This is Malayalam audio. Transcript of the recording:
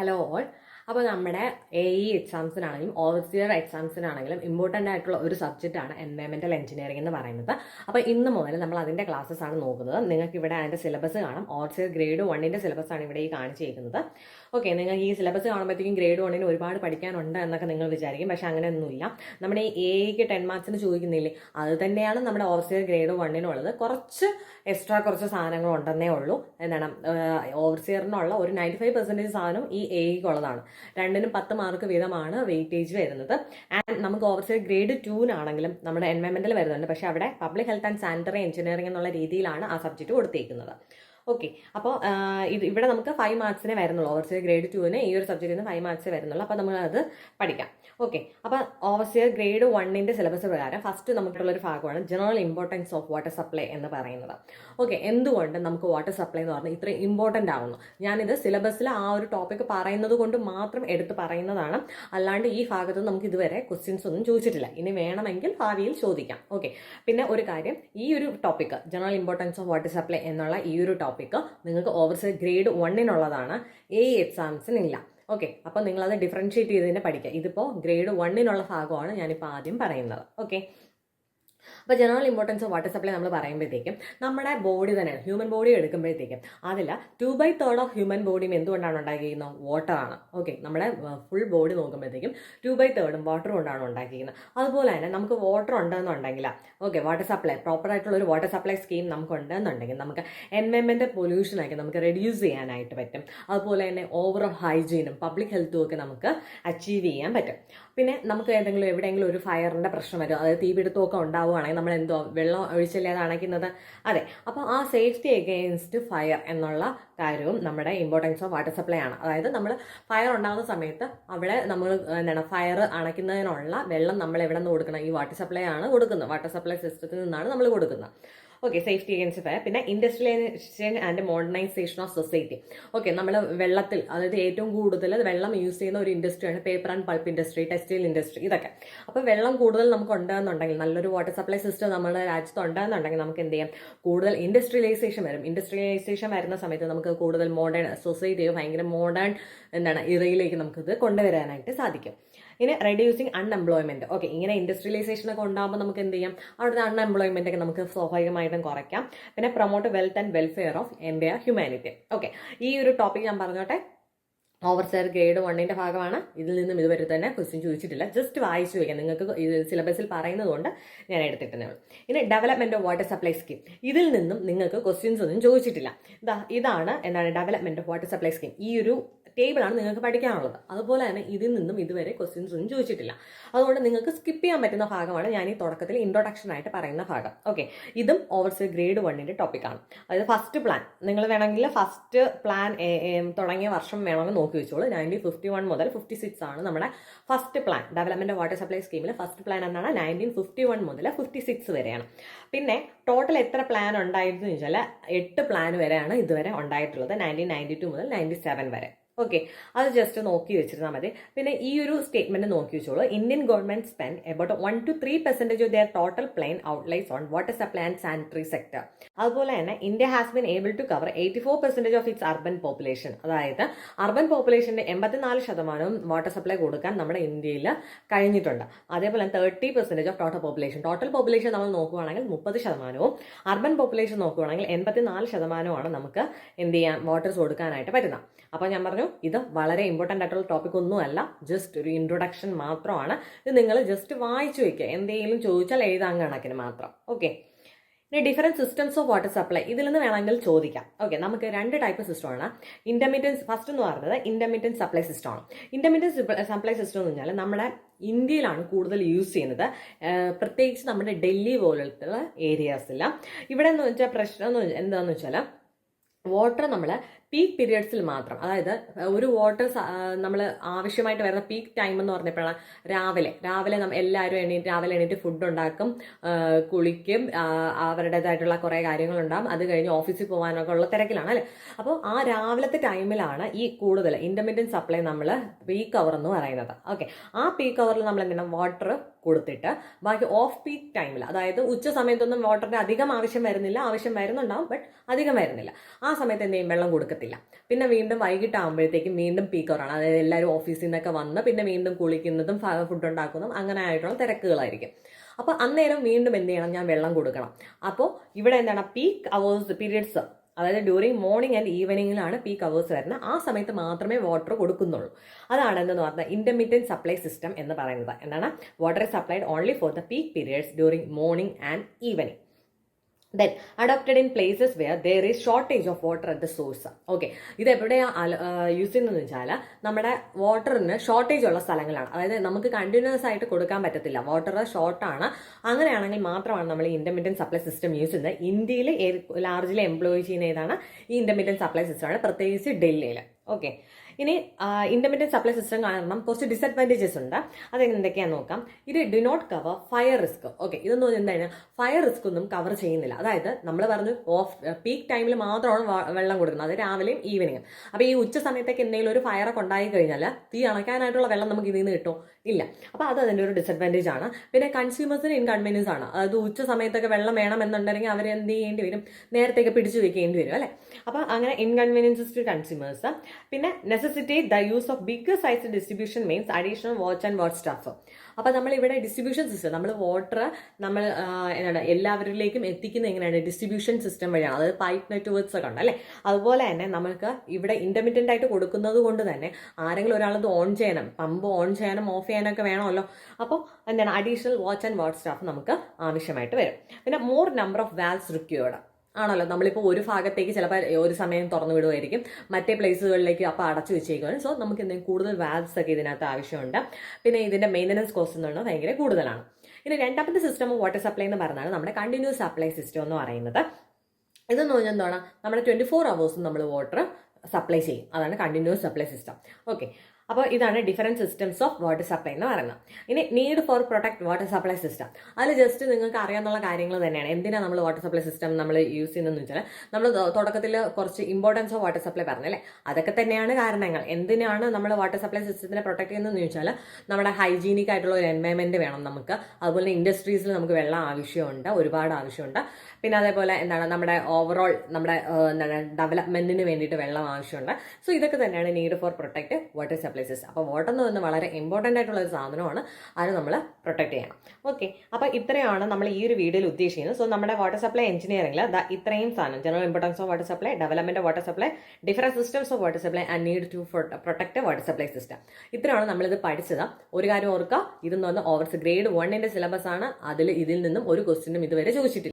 Hello all. അപ്പോൾ നമ്മുടെ എക്സാംസിനാണെങ്കിലും ഓവർസിയർ എക്സാംസിനാണെങ്കിലും ഇമ്പോർട്ടൻ്റ് ആയിട്ടുള്ള ഒരു സബ്ജക്റ്റാണ് എൻവയോൺമെൻറ്റൽ എഞ്ചിനീയറിംഗ് എന്ന് പറയുന്നത്. അപ്പോൾ ഇന്ന് മുതൽ നമ്മൾ അതിൻ്റെ ക്ലാസ്സസ് ആണ് നോക്കുന്നത്. നിങ്ങൾക്ക് ഇവിടെ അതിൻ്റെ സിലബസ് കാണാം. ഓവർസിയർ ഗ്രേഡ് 1ൻ്റെ സിലബസ് ആണ് ഇവിടെ ഈ കാണിച്ചിരിക്കുന്നത്. ഓക്കെ, നിങ്ങൾ ഈ സിലബസ് കാണുമ്പോഴത്തേക്കും ഗ്രേഡ് 1ന് ഒരുപാട് പഠിക്കാനുണ്ട് എന്നൊക്കെ നിങ്ങൾ വിചാരിക്കും. പക്ഷേ അങ്ങനെയൊന്നുമില്ല. നമ്മുടെ ഈ എക്ക് 10 മാർക്സിന് ചോദിക്കുന്നില്ലേ, അത് തന്നെയാണ് നമ്മുടെ ഓവർസിയർ ഗ്രേഡ് 1നുള്ളത്. കുറച്ച് എക്സ്ട്രാ കുറച്ച് സാധനങ്ങൾ ഉണ്ടെന്നേ ഉള്ളൂ. എന്താണ് ഓവർസിയറിനുള്ള ഒരു 95% സാധനം ഈ എക്കുള്ളതാണ്. രണ്ടിനും 10 മാർക്ക് വീതമാണ് വെയിറ്റേജ് വരുന്നത്. ആൻഡ് നമുക്ക് ഓവർസിയർ ഗ്രേഡ് 2നാണെങ്കിലും നമ്മുടെ എൻവയോൺമെന്റൽ വരുന്നുണ്ട്. പക്ഷെ അവിടെ public health and sanitary engineering എന്നുള്ള രീതിയിലാണ് ആ സബ്ജക്റ്റ് കൊടുത്തേക്കുന്നത്. ഓക്കെ, അപ്പോൾ ഇവിടെ നമുക്ക് 5 മാർക്സിനെ വരുന്നുള്ളൂ. ഓവർസിയർ ഗ്രേഡ് 2ന് ഈ ഒരു സബ്ജക്റ്റിന് 5 മാർക്സേ വരുന്നുള്ളൂ. അപ്പോൾ നമ്മളത് പഠിക്കാം. ഓക്കെ, അപ്പോൾ ഓവർസിയർ ഗ്രേഡ് 1ൻ്റെ സിലബസ് പ്രകാരം ഫസ്റ്റ് നമുക്കുള്ളൊരു ഭാഗമാണ് general importance of water supply എന്ന് പറയുന്നത്. ഓക്കെ, എന്തുകൊണ്ട് നമുക്ക് വാട്ടർ സപ്ലൈ എന്ന് പറഞ്ഞാൽ ഇത്രയും ഇമ്പോർട്ടൻ്റ് ആവുന്നു? ഞാനിത് സിലബസിൽ ആ ഒരു ടോപ്പിക് പറയുന്നത് കൊണ്ട് മാത്രം എടുത്ത് പറയുന്നതാണ്. അല്ലാണ്ട് ഈ ഭാഗത്ത് നമുക്ക് ഇതുവരെ ക്വസ്റ്റ്യൻസ് ഒന്നും ചോദിച്ചിട്ടില്ല. ഇനി വേണമെങ്കിൽ ഭാവിയിൽ ചോദിക്കാം. ഓക്കെ, പിന്നെ ഒരു കാര്യം, ഈ ഒരു topic general importance of water supply എന്നുള്ള ഈ ഒരു ടോപ്പിക് നിങ്ങൾക്ക് ഓവർസിയർ ഗ്രേഡ് 1നുള്ളതാണ്, എക്സാംസിനില്ല. ഓക്കെ, അപ്പോൾ നിങ്ങളത് ഡിഫറൻഷിയേറ്റ് ചെയ്ത് തന്നെ പഠിക്കുക. ഇതിപ്പോൾ ഗ്രേഡ് 1നുള്ള ഭാഗമാണ് ഞാനിപ്പോൾ ആദ്യം പറയുന്നത്. ഓക്കെ, അപ്പോൾ general importance of water supply നമ്മൾ പറയുമ്പോഴത്തേക്കും നമ്മുടെ ബോഡി തന്നെയാണ്, ഹ്യൂമൻ ബോഡി എടുക്കുമ്പോഴത്തേക്കും അതിൽ 2/3 ഓഫ് ഹ്യൂമൻ ബോഡിയും എന്തുകൊണ്ടാണ് ഉണ്ടാക്കിയിരിക്കുന്നത്? വാട്ടറാണ്. ഓക്കെ, നമ്മുടെ ഫുൾ ബോഡി നോക്കുമ്പോഴത്തേക്കും 2/3 വാട്ടർ കൊണ്ടാണ് ഉണ്ടാക്കിയിരിക്കുന്നത്. അതുപോലെ തന്നെ നമുക്ക് വാട്ടർ ഉണ്ടെന്നുണ്ടെങ്കിൽ, ഓക്കെ, വാട്ടർ സപ്ലൈ പ്രോപ്പറായിട്ടുള്ള ഒരു വാട്ടർ സപ്ലൈ സ്കീം നമുക്ക് ഉണ്ടെന്നുണ്ടെങ്കിൽ നമുക്ക് എൻവയോൺമെൻറ്റൽ പൊല്യൂഷനൊക്കെ നമുക്ക് റെഡ്യൂസ് ചെയ്യാനായിട്ട് പറ്റും. അതുപോലെ തന്നെ ഓവറോൾ ഹൈജീനും പബ്ലിക് ഹെൽത്തും ഒക്കെ നമുക്ക് അച്ചീവ് ചെയ്യാൻ പറ്റും. പിന്നെ നമുക്ക് എവിടെയെങ്കിലും ഒരു ഫയറിൻ്റെ പ്രശ്നം വരും, അതായത് തീപിടുത്തമൊക്കെ ഉണ്ടാവുകയാണെങ്കിൽ നമ്മൾ എന്തോ വെള്ളം ഒഴിച്ചല്ലേ അത് അണയ്ക്കുന്നത്. അതെ, അപ്പോൾ ആ സേഫ്റ്റി അഗെയിൻസ്റ്റ് ഫയർ എന്നുള്ള കാര്യവും നമ്മുടെ ഇമ്പോർട്ടൻസ് ഓഫ് വാട്ടർ സപ്ലൈ ആണ്. അതായത് നമ്മൾ ഫയർ ഉണ്ടാകുന്ന സമയത്ത് അവിടെ നമ്മൾ ഫയർ അണയ്ക്കുന്നതിനുള്ള വെള്ളം നമ്മൾ എവിടെ നിന്ന് കൊടുക്കണം? ഈ വാട്ടർ സപ്ലൈ ആണ് കൊടുക്കുന്നത്. വാട്ടർ സപ്ലൈ സിസ്റ്റത്തിൽ നിന്നാണ് നമ്മൾ കൊടുക്കുന്നത്. Okay, safety against fire. പിന്നെ industrialisation and modernisation of society. Okay, നമ്മൾ വെള്ളത്തിൽ, അതായത് ഏറ്റവും കൂടുതൽ വെള്ളം യൂസ് ചെയ്യുന്ന ഒരു ഇൻഡസ്ട്രിയാണ് paper and pulp industry, textile industry, ഇതൊക്കെ. അപ്പോൾ വെള്ളം കൂടുതൽ നമുക്ക് ഉണ്ടെന്നുണ്ടെങ്കിൽ, നല്ലൊരു വാട്ടർ സപ്ലൈ സിസ്റ്റം നമ്മുടെ രാജ്യത്ത് ഉണ്ടെന്നുണ്ടെങ്കിൽ നമുക്ക് എന്ത് ചെയ്യാം? കൂടുതൽ ഇൻഡസ്ട്രിയലൈസേഷൻ വരും. ഇൻഡസ്ട്രിയലൈസേഷൻ വരുന്ന സമയത്ത് നമുക്ക് കൂടുതൽ മോഡേൺ സൊസൈറ്റിയോ ഭയങ്കര മോഡേൺ ഇറയിലേക്ക് നമുക്കിത് കൊണ്ടുവരാനായിട്ട് സാധിക്കും. ഇനി റെഡ്യൂസിങ് അൺഎംപ്ലോയ്മെന്റ്. ഓക്കെ, ഇങ്ങനെ ഇൻഡസ്ട്രിയലൈസേഷൻ ഒക്കെ ഉണ്ടാകുമ്പോൾ നമുക്ക് എന്ത് ചെയ്യാം? അവിടുത്തെ അൺഎംപ്ലോയ്മെന്റ് ഒക്കെ നമുക്ക് സ്വാഭാവികമായിട്ടും കുറയ്ക്കാം. പിന്നെ promote wealth and welfare of empire humanity. Okay, ഈ ഒരു ടോപ്പിക് ഞാൻ പറഞ്ഞോട്ടെ. ഓവർസിയർ ഗ്രേഡ് 1ൻ്റെ ഭാഗമാണ്. ഇതിൽ നിന്നും ഇതുവരെ തന്നെ ക്വസ്റ്റ്യൻ ചോദിച്ചിട്ടില്ല. ജസ്റ്റ് വായിച്ചു വയ്ക്കാം, നിങ്ങൾക്ക് ഇത് സിലബസിൽ പറയുന്നത് കൊണ്ട് ഞാൻ എടുത്തിട്ടേ ഉള്ളൂ. ഇനി development of water supply scheme. ഇതിൽ നിന്നും നിങ്ങൾക്ക് ക്വസ്റ്റ്യൻസ് ഒന്നും ചോദിച്ചിട്ടില്ല. ഇതാണ് development of water supply scheme. ഈ ഒരു ടേബിളാണ് നിങ്ങൾക്ക് പഠിക്കാനുള്ളത്. അതുപോലെ തന്നെ ഇതിൽ നിന്നും ഇതുവരെ ക്വസ്റ്റ്യൻസ് ഒന്നും ചോദിച്ചിട്ടില്ല. അതുകൊണ്ട് നിങ്ങൾക്ക് സ്കിപ്പ് ചെയ്യാൻ പറ്റുന്ന ഭാഗമാണ് ഞാൻ ഈ തുടക്കത്തിൽ ഇൻട്രൊഡക്ഷൻ ആയിട്ട് പറയുന്ന ഭാഗം. ഓക്കെ, ഇതും ഓവർസിയർ ഗ്രേഡ് 1ൻ്റെ ടോപ്പിക്കാണ്. അതായത് ഫസ്റ്റ് പ്ലാൻ, നിങ്ങൾ വേണമെങ്കിൽ ഫസ്റ്റ് പ്ലാൻ തുടങ്ങിയ വർഷം വേണമെങ്കിൽ നോക്കി വെച്ചോളൂ. 1951 മുതൽ 56 ആണ് നമ്മുടെ first plan. Development of water supply സ്കീമിൽ ഫസ്റ്റ് പ്ലാൻ എന്നാണ് 1951 മുതൽ 56 വരെയാണ്. പിന്നെ ടോട്ടൽ എത്ര പ്ലാൻ ഉണ്ടായിരുന്നു ചോദിച്ചാൽ 8 പ്ലാൻ വരെയാണ് ഇതുവരെ ഉണ്ടായിട്ടുള്ളത്, 1992 മുതൽ 97 വരെ. ഓക്കെ, അത് ജസ്റ്റ് നോക്കി വെച്ചിരുന്നാൽ മതി. പിന്നെ ഈ ഒരു സ്റ്റേറ്റ്മെന്റ് നോക്കി വെച്ചോളൂ. Indian government spend about 1 to 3% of their total plain outlays on water supply and sanitary sector. അതുപോലെ തന്നെ India has been able to cover 84% of its urban population. അതായത് അർബൻ പോപ്പുലേഷന്റെ 84% വാട്ടർ സപ്ലൈ കൊടുക്കാൻ നമ്മുടെ ഇന്ത്യയിൽ കഴിഞ്ഞിട്ടുണ്ട്. അതേപോലെ 30% ഓഫ് ടോട്ടൽ പോപ്പുലേഷൻ നമ്മൾ നോക്കുകയാണെങ്കിൽ 30%, അർബൻ പോപ്പുലേഷൻ നോക്കുകയാണെങ്കിൽ 84% നമുക്ക് എന്ത് ചെയ്യാൻ വാട്ടർസ് കൊടുക്കാനായിട്ട് പറ്റുന്നത്. അപ്പോൾ ഞാൻ പറഞ്ഞു, ഇത് വളരെ ഇമ്പോർട്ടൻ്റ് ആയിട്ടുള്ള ടോപ്പിക് ഒന്നുമല്ല, ജസ്റ്റ് ഒരു ഇൻട്രൊഡക്ഷൻ മാത്രമാണ്. ഇത് നിങ്ങൾ ജസ്റ്റ് വായിച്ചു വയ്ക്കുക, എന്തെങ്കിലും ചോദിച്ചാൽ എഴുതാൻ കണക്കിന് മാത്രം. ഓക്കെ, ഇനി different systems of water supply. ഇതിൽ നിന്ന് വേണമെങ്കിൽ ചോദിക്കാം. ഓക്കെ, നമുക്ക് 2 ടൈപ്പ് സിസ്റ്റമാണ്. ഇന്റർമീഡിയറ്റ് ഫസ്റ്റ് എന്ന് പറയുന്നത് ഇന്റർമീഡിയറ്റ് സപ്ലൈ സിസ്റ്റമാണ്. ഇന്റർമീഡിയറ്റ് സപ്ലൈ സിസ്റ്റം എന്ന് പറഞ്ഞാൽ നമ്മുടെ ഇന്ത്യയിലാണ് കൂടുതൽ യൂസ് ചെയ്യുന്നത്, പ്രത്യേകിച്ച് നമ്മുടെ ഡൽഹി പോലത്തെ ഏരിയാസിൽ. ഇവിടെ എന്ന് വെച്ചാൽ പ്രശ്നം എന്താണെന്ന് വെച്ചാൽ വാട്ടർ നമ്മൾ പീക്ക് പീരിയഡ്സിൽ മാത്രം, അതായത് ഒരു വാട്ടർ നമ്മൾ ആവശ്യമായിട്ട് വരുന്ന പീക്ക് ടൈം എന്ന് പറഞ്ഞപ്പോഴാണ് രാവിലെ എല്ലാവരും രാവിലെ എണീറ്റ് ഫുഡ് ഉണ്ടാക്കും, കുളിക്കും, അവരുടേതായിട്ടുള്ള കുറേ കാര്യങ്ങളുണ്ടാകും. അത് കഴിഞ്ഞ് ഓഫീസിൽ പോകാനൊക്കെ ഉള്ള തിരക്കിലാണ് അല്ലേ. അപ്പോൾ ആ രാവിലത്തെ ടൈമിലാണ് ഈ കൂടുതൽ ഇന്റർമീഡിയറ്റ് സപ്ലൈ നമ്മൾ പീക്ക് അവർ എന്ന് പറയുന്നത്. ഓക്കെ, ആ പീക്ക് അവറിൽ നമ്മൾ എന്താണ് വാട്ടർ കൊടുത്തിട്ട് ബാക്കി ഓഫ് പീക്ക് ടൈമിൽ, അതായത് ഉച്ച സമയത്തൊന്നും വാട്ടറിന്റെ അധികം ആവശ്യം വരുന്നുണ്ടാവും, ബട്ട് അധികം വരുന്നില്ല. ആ സമയത്ത് എന്തെങ്കിലും വെള്ളം കൊടുക്കത്തില്ല. പറ്റത്തില്ല. പിന്നെ വീണ്ടും വൈകിട്ടാകുമ്പോഴത്തേക്കും വീണ്ടും പീക്ക് അവറാണ്. അതായത് എല്ലാവരും ഓഫീസിൽ നിന്നൊക്കെ വന്ന് പിന്നെ വീണ്ടും കുളിക്കുന്നതും ഫുഡ് ഉണ്ടാക്കുന്നതും അങ്ങനെ ആയിട്ടുള്ള തിരക്കുകളായിരിക്കും. അപ്പോൾ അന്നേരം വീണ്ടും എന്ത് ചെയ്യണം, ഞാൻ വെള്ളം കൊടുക്കണം. അപ്പോൾ ഇവിടെ എന്താണ് പീക്ക് അവേഴ്സ് പീരിയഡ്സ്, അതായത് ഡ്യൂറിങ് മോർണിംഗ് ആൻഡ് ഈവനിങ്ങിലാണ് പീക്ക് അവേഴ്സ് വരുന്നത്. ആ സമയത്ത് മാത്രമേ വാട്ടർ കൊടുക്കുന്നുള്ളൂ. അതാണ് എന്തെന്ന് പറഞ്ഞാൽ ഇന്റർമീഡിയറ്റ് സപ്ലൈ സിസ്റ്റം എന്ന് പറയുന്നത്. എന്താണ്, water supplied only for the peak periods during morning and evening. Then adopted in places where there is shortage of water at the source. Okay, ഇത് എവിടെയാണ് യൂസ് ചെയ്യുന്നതെന്ന് വെച്ചാൽ നമ്മുടെ വാട്ടറിന് ഷോർട്ടേജ് ഉള്ള സ്ഥലങ്ങളാണ്. അതായത് നമുക്ക് കണ്ടിന്യൂസ് ആയിട്ട് കൊടുക്കാൻ പറ്റത്തില്ല, വാട്ടർ ഷോർട്ടാണ്. അങ്ങനെയാണെങ്കിൽ മാത്രമാണ് നമ്മൾ ഈ ഇന്റർമീഡിയറ്റ് സപ്ലൈ സിസ്റ്റം യൂസ് ചെയ്യുന്നത്. ഇന്ത്യയിൽ ലാർജ്ലി എംപ്ലോയ് ചെയ്യുന്ന ഏതാണ്, ഈ ഇന്റർമീഡിയറ്റ് സപ്ലൈ സിസ്റ്റമാണ്, പ്രത്യേകിച്ച് ഡൽഹിയിൽ. ഓക്കെ, ഇനി ഇന്റർമീഡിയറ്റ് സപ്ലൈ സിസ്റ്റം കാരണം കുറച്ച് ഡിസഡ്വാൻറ്റേജസ് ഉണ്ട്. അത് എന്തൊക്കെയാണെന്ന് നോക്കാം. ഇത് do not cover fire risk. Okay, ഇതൊന്നും എന്താണ്, ഫയർ റിസ്ക് ഒന്നും കവർ ചെയ്യുന്നില്ല. അതായത് നമ്മൾ പറഞ്ഞു പീക്ക് ടൈമിൽ മാത്രമാണ് വെള്ളം കൊടുക്കുന്നത്, അത് രാവിലെയും ഈവനിങ്ങും. അപ്പോൾ ഈ ഉച്ച സമയത്തേക്ക് എന്തെങ്കിലും ഒരു ഫയറൊക്കെ ഉണ്ടായി കഴിഞ്ഞാൽ തീ അണയ്ക്കാനായിട്ടുള്ള വെള്ളം നമുക്ക് ഇതിൽ നിന്ന് കിട്ടുമോ? ഇല്ല. അപ്പോൾ അത് അതിൻ്റെ ഒരു ഡിസഡ്വാൻറ്റേജ് ആണ്. പിന്നെ കൺസ്യൂമേഴ്സിന് ഇൻകൺവീനിയൻസ് ആണ്. അതായത് ഉച്ച സമയത്തൊക്കെ വെള്ളം വേണമെന്നുണ്ടെങ്കിൽ അവർ എന്ത് ചെയ്യേണ്ടി വരും, നേരത്തേക്ക് പിടിച്ചു വെക്കേണ്ടി വരും അല്ലേ. അപ്പോൾ അങ്ങനെ ഇൻകൺവീനിയൻസസ് ടു കൺസ്യൂമേഴ്സ്. പിന്നെ necessitate the use of bigger size distribution means additional watch and ward staff. അപ്പോൾ നമ്മൾ ഇവിടെ ഡിസ്ട്രിബ്യൂഷൻ സിസ്റ്റം, നമ്മൾ വാട്ടർ നമ്മൾ എന്താണ് എല്ലാവരിലേക്കും എത്തിക്കുന്നത് എങ്ങനെയാണ്, ഡിസ്ട്രിബ്യൂഷൻ സിസ്റ്റം വഴിയാണ്. അതായത് പൈപ്പ് നെറ്റ്വർക്ക്സ് ഒക്കെ ഉണ്ട് അല്ലേ. അതുപോലെ തന്നെ നമുക്ക് ഇവിടെ ഇന്റർമീഡിയന്റ് ആയിട്ട് കൊടുക്കുന്നത് കൊണ്ട് തന്നെ ആരെങ്കിലും ഒരാളത് ഓൺ ചെയ്യണം, പമ്പ് ഓൺ ചെയ്യാനും ഓഫ് ചെയ്യാനൊക്കെ വേണമല്ലോ. അപ്പോൾ എന്താണ് additional watch and ward staff നമുക്ക് ആവശ്യമായിട്ട് വരും. പിന്നെ more number of valves required ആണല്ലോ. നമ്മളിപ്പോൾ ഒരു ഭാഗത്തേക്ക് ചിലപ്പോൾ ഒരു സമയം തുറന്നു വിടുമായിരിക്കും, മറ്റേ പ്ലേസുകളിലേക്ക് അപ്പോൾ അടച്ചു വെച്ചേക്കുവാണ്. സോ നമുക്ക് എന്തെങ്കിലും കൂടുതൽ വാൽവ്സ് ഒക്കെ ഇതിനകത്ത് ആവശ്യമുണ്ട്. പിന്നെ ഇതിന്റെ മെയിൻ്റനൻസ് കോസ്റ്റ് എന്ന് പറഞ്ഞാൽ ഭയങ്കര കൂടുതലാണ്. ഇനി രണ്ടാമത്തെ സിസ്റ്റം വാട്ടർ സപ്ലൈ എന്ന് പറഞ്ഞാൽ നമ്മുടെ കണ്ടിന്യൂസ് സപ്ലൈ സിസ്റ്റം എന്ന് പറയുന്നത്. ഇതെന്ന് പറഞ്ഞാൽ എന്താണ്, നമ്മുടെ 24 hours നമ്മൾ വാട്ടർ സപ്ലൈ ചെയ്യും. അതാണ് കണ്ടിന്യൂസ് സപ്ലൈ സിസ്റ്റം. ഓക്കെ, അപ്പോൾ ഇതാണ് different systems of water supply എന്ന് പറയുന്നത്. ഇനി need for protect water supply system, അതിൽ ജസ്റ്റ് നിങ്ങൾക്ക് അറിയാവുന്ന കാര്യങ്ങൾ തന്നെയാണ്. എന്തിനാണ് നമ്മൾ വാട്ടർ സപ്ലൈ സിസ്റ്റം നമ്മൾ യൂസ് ചെയ്യുന്നതെന്ന് വെച്ചാൽ, നമ്മൾ തുടക്കത്തിൽ കുറച്ച് ഇമ്പോർട്ടൻസ് ഓഫ് വാട്ടർ സപ്ലൈ പറഞ്ഞല്ലേ, അതൊക്കെ തന്നെയാണ് കാരണങ്ങൾ. എന്തിനാണ് നമ്മൾ വാട്ടർ സപ്ലൈ സിസ്റ്റത്തിനെ പ്രൊട്ടക്ട് ചെയ്യുന്നതെന്ന് ചോദിച്ചാൽ, നമ്മുടെ ഹൈജീനിക് ആയിട്ടുള്ള ഒരു എൻവയൺമെന്റ് വേണം നമുക്ക്. അതുപോലെ ഇൻഡസ്ട്രീസിൽ നമുക്ക് വെള്ളം ആവശ്യമുണ്ട്, ഒരുപാട് ആവശ്യമുണ്ട്. പിന്നെ അതേപോലെ എന്താണ് നമ്മുടെ ഓവറോൾ നമ്മുടെ എന്താണ് ഡെവലപ്മെന്റിന് വേണ്ടിയിട്ട് വെള്ളം ആവശ്യമുണ്ട്. സോ ഇതൊക്കെ തന്നെയാണ് need for protect water supply system. അപ്പോൾ വാട്ടർ എന്ന് പറയുന്നത് വളരെ ഇമ്പോർട്ടൻ്റ് ആയിട്ടുള്ള ഒരു സാധനമാണ്, അത് നമ്മൾ പ്രൊട്ടക്ട് ചെയ്യണം. ഓക്കെ, അപ്പോൾ ഇത്രയാണ് നമ്മൾ ഈ ഒരു വീഡിയോയിൽ ഉദ്ദേശിക്കുന്നത്. സോ നമ്മുടെ വാട്ടർ സപ്ലൈ എഞ്ചിനീയറിംഗിൽ ഇത്രയും സാധനം, general importance of water supply, development of water supply, different systems of water supply and need to protect water supply system, ഇത്രയാണ് നമ്മളിത് പഠിച്ചത്. ഒരു കാര്യം ഓർക്കുക, ഇതെന്ന് പറഞ്ഞാൽ ഓവർസ് ഗ്രേഡ് 1 സിലബസ് ആണ്. ഇതിൽ നിന്നും ഒരു ക്വസ്റ്റ്യനും ഇതുവരെ ചോദിച്ചിട്ടില്ല.